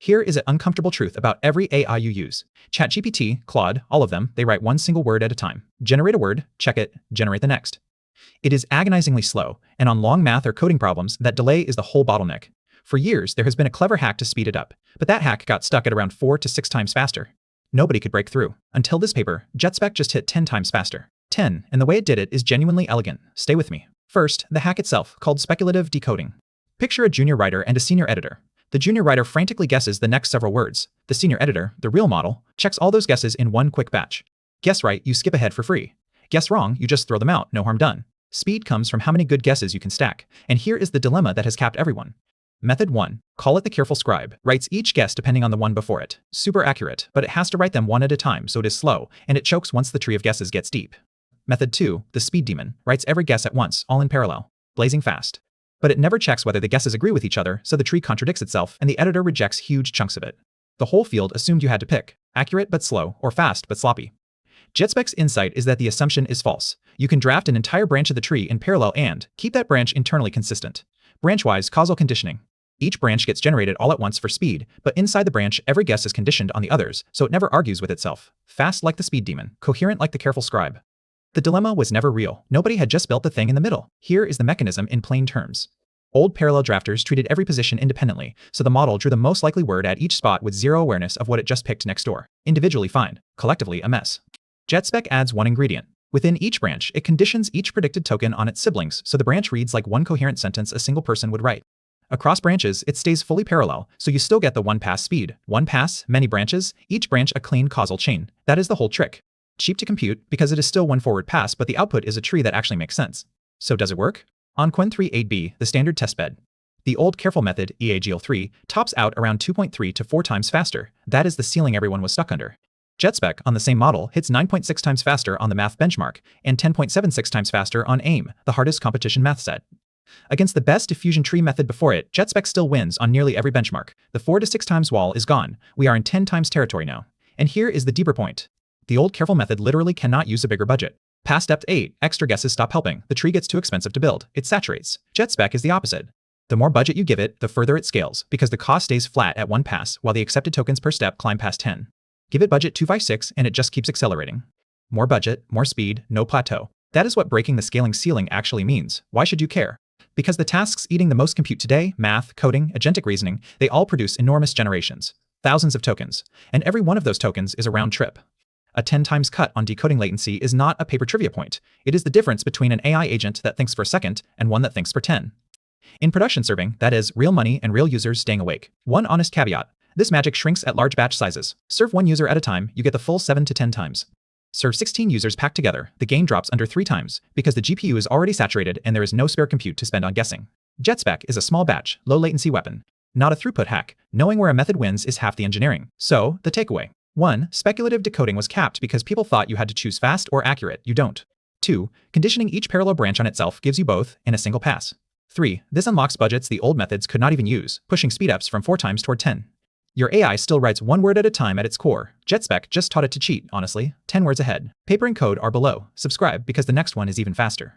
Here is an uncomfortable truth about every AI you use. ChatGPT, Claude, all of them, they write one single word at a time. Generate a word, check it, generate the next. It is agonizingly slow, and on long math or coding problems, that delay is the whole bottleneck. For years, there has been a clever hack to speed it up, but that hack got stuck at around 4 to 6 times faster. Nobody could break through. Until this paper, Jetspec just hit 10 times faster. 10, and the way it did it is genuinely elegant. Stay with me. First, the hack itself, called Speculative Decoding. Picture a junior writer and a senior editor. The junior writer frantically guesses the next several words. The senior editor, the real model, checks all those guesses in one quick batch. Guess right, you skip ahead for free. Guess wrong, you just throw them out, no harm done. Speed comes from how many good guesses you can stack, and here is the dilemma that has capped everyone. Method 1. Call it the careful scribe. Writes each guess depending on the one before it. Super accurate, but it has to write them one at a time, so it is slow, and it chokes once the tree of guesses gets deep. Method 2. The speed demon. Writes every guess at once, all in parallel. Blazing fast. But it never checks whether the guesses agree with each other, so the tree contradicts itself, and the editor rejects huge chunks of it. The whole field assumed you had to pick. Accurate but slow, or fast but sloppy. Jetspec's insight is that the assumption is false. You can draft an entire branch of the tree in parallel and keep that branch internally consistent. Branch-wise causal conditioning. Each branch gets generated all at once for speed, but inside the branch, every guess is conditioned on the others, so it never argues with itself. Fast like the speed demon, coherent like the careful scribe. The dilemma was never real. Nobody had just built the thing in the middle. Here is the mechanism in plain terms. Old parallel drafters treated every position independently, so the model drew the most likely word at each spot with zero awareness of what it just picked next door. Individually fine, collectively a mess. Jetspec adds one ingredient. Within each branch, it conditions each predicted token on its siblings, so the branch reads like one coherent sentence a single person would write. Across branches, it stays fully parallel, so you still get the one pass speed. One pass, many branches, each branch a clean causal chain. That is the whole trick. Cheap to compute because it is still one forward pass, but the output is a tree that actually makes sense. So does it work? On Quen 3.8b, the standard testbed, the old careful method, EAGL3, tops out around 2.3 to 4 times faster. That is the ceiling everyone was stuck under. Jetspec, on the same model, hits 9.6 times faster on the math benchmark, and 10.76 times faster on AIM, the hardest competition math set. Against the best diffusion tree method before it, Jetspec still wins on nearly every benchmark. The 4 to 6 times wall is gone. We are in 10 times territory now. And here is the deeper point. The old careful method literally cannot use a bigger budget. Past step 8, extra guesses stop helping. The tree gets too expensive to build. It saturates. Jetspec is the opposite. The more budget you give it, the further it scales, because the cost stays flat at one pass, while the accepted tokens per step climb past 10. Give it budget 256 and it just keeps accelerating. More budget, more speed, no plateau. That is what breaking the scaling ceiling actually means. Why should you care? Because the tasks eating the most compute today, math, coding, agentic reasoning, they all produce enormous generations. Thousands of tokens. And every one of those tokens is a round trip. A 10 times cut on decoding latency is not a paper trivia point. It is the difference between an AI agent that thinks for a second and one that thinks for 10. In production serving, that is, real money and real users staying awake. One honest caveat. This magic shrinks at large batch sizes. Serve one user at a time, you get the full 7 to 10 times. Serve 16 users packed together, the game drops under 3 times, because the GPU is already saturated and there is no spare compute to spend on guessing. Jetspec is a small batch, low latency weapon. Not a throughput hack. Knowing where a method wins is half the engineering. So, the takeaway. 1. Speculative decoding was capped because people thought you had to choose fast or accurate. You don't. 2. Conditioning each parallel branch on itself gives you both in a single pass. 3. This unlocks budgets the old methods could not even use, pushing speedups from 4 times toward 10. Your AI still writes one word at a time at its core. Jetspec just taught it to cheat, honestly. 10 words ahead. Paper and code are below. Subscribe because the next one is even faster.